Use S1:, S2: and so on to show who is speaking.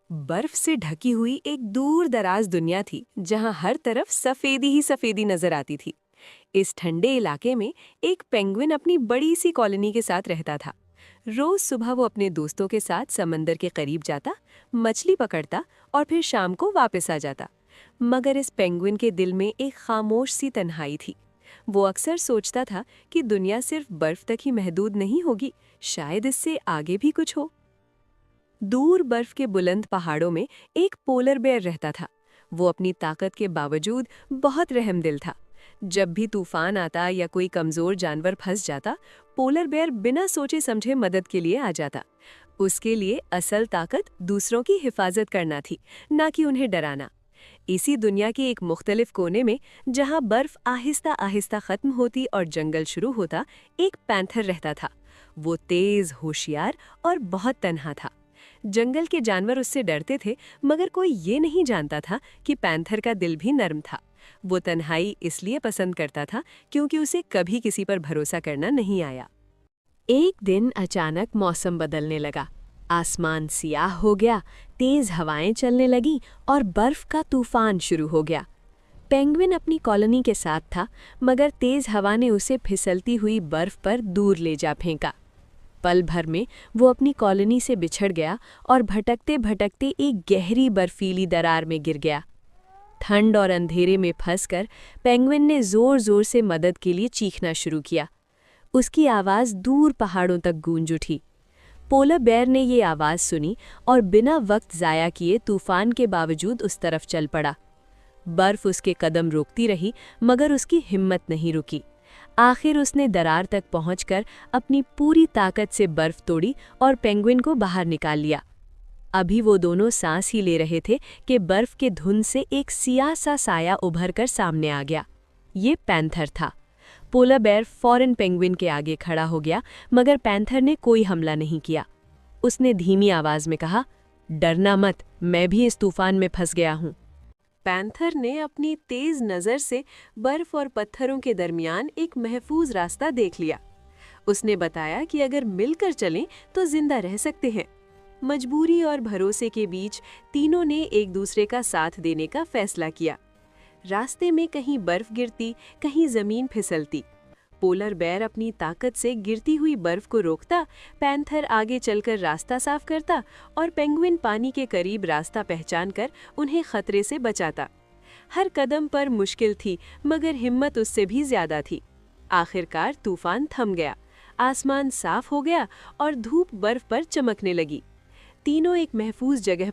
S1: बर्फ से ढकी हुई एक दूर दराज दुनिया थी जहां हर तरफ सफेदी ही सफेदी नजर आती थी। इस ठंडे इलाके में एक पेंगुइन अपनी बड़ी सी कॉलोनी के साथ रहता था। रोज सुबह वो अपने दोस्तों के साथ समंदर के करीब जाता, मछली पकड़ता और फिर शाम को वापस आ जाता। मगर इस पेंगुइन के दिल में एक खामोश सी तन्हाई थी। वो अक्सर सोचता था कि दुनिया सिर्फ बर्फ तक ही महदूद नहीं होगी, शायद इससे आगे भी कुछ हो। दूर बर्फ के बुलंद पहाड़ों में एक पोलर बेयर रहता था। वो अपनी ताकत के बावजूद बहुत रहमदिल था। जब भी तूफान आता या कोई कमजोर जानवर फंस जाता, पोलर बेयर बिना सोचे समझे मदद के लिए आ जाता। उसके लिए असल ताकत दूसरों की हिफाजत करना थी, ना कि उन्हें डराना। इसी दुनिया के एक मुख्तलिफ कोने में, जहां बर्फ आहिस्ता आहिस्ता खत्म होती और जंगल शुरू होता, एक पैंथर रहता था। वो तेज, होशियार और बहुत तन्हा था। जंगल के जानवर उससे डरते थे, मगर कोई ये नहीं जानता था कि पैंथर का दिल भी नर्म था। वो तन्हाई इसलिए पसंद करता था क्योंकि उसे कभी किसी पर भरोसा करना नहीं आया। एक दिन अचानक मौसम बदलने लगा। आसमान सियाह हो गया, तेज हवाएं चलने लगीं और बर्फ का तूफान शुरू हो गया। पेंगुइन अपनी कॉलोनी के साथ था, मगर तेज हवा ने उसे फिसलती हुई बर्फ पर दूर ले जा फेंका। पल भर में वो अपनी कॉलोनी से बिछड़ गया और भटकते भटकते एक गहरी बर्फीली दरार में गिर गया। ठंड और अंधेरे में फंसकर पेंगुइन ने जोर जोर से मदद के लिए चीखना शुरू किया। उसकी आवाज़ दूर पहाड़ों तक गूंज उठी। पोलर बेयर ने ये आवाज़ सुनी और बिना वक्त ज़ाया किए तूफान के बावजूद उस तरफ चल पड़ा। बर्फ उसके कदम रोकती रही, मगर उसकी हिम्मत नहीं रुकी। आखिर उसने दरार तक पहुंचकर अपनी पूरी ताकत से बर्फ तोड़ी और पेंगुइन को बाहर निकाल लिया। अभी वो दोनों सांस ही ले रहे थे कि बर्फ के धुंध से एक सियाह सा साया उभर कर सामने आ गया। ये पैंथर था। पोलर बेयर फौरन पेंगुइन के आगे खड़ा हो गया, मगर पैंथर ने कोई हमला नहीं किया। उसने धीमी आवाज में कहा, डरना मत, मैं भी इस तूफान में फंस गया हूं। पैंथर ने अपनी तेज नज़र से बर्फ और पत्थरों के दरमियान एक महफूज रास्ता देख लिया। उसने बताया कि अगर मिलकर चलें तो जिंदा रह सकते हैं। मजबूरी और भरोसे के बीच तीनों ने एक दूसरे का साथ देने का फैसला किया। रास्ते में कहीं बर्फ गिरती, कहीं जमीन फिसलती। पोलर बेयर अपनी ताकत से गिरती हुई बर्फ को रोकता, पैंथर आगे चलकर रास्ता साफ करता और पेंगुइन पानी के करीब रास्ता पहचानकर उन्हें खतरे से बचाता। हर कदम पर मुश्किल थी, मगर हिम्मत उससे भी ज्यादा थी। आखिरकार तूफान थम गया, आसमान साफ हो गया और धूप बर्फ पर चमकने लगी। तीनों एक महफूज जगह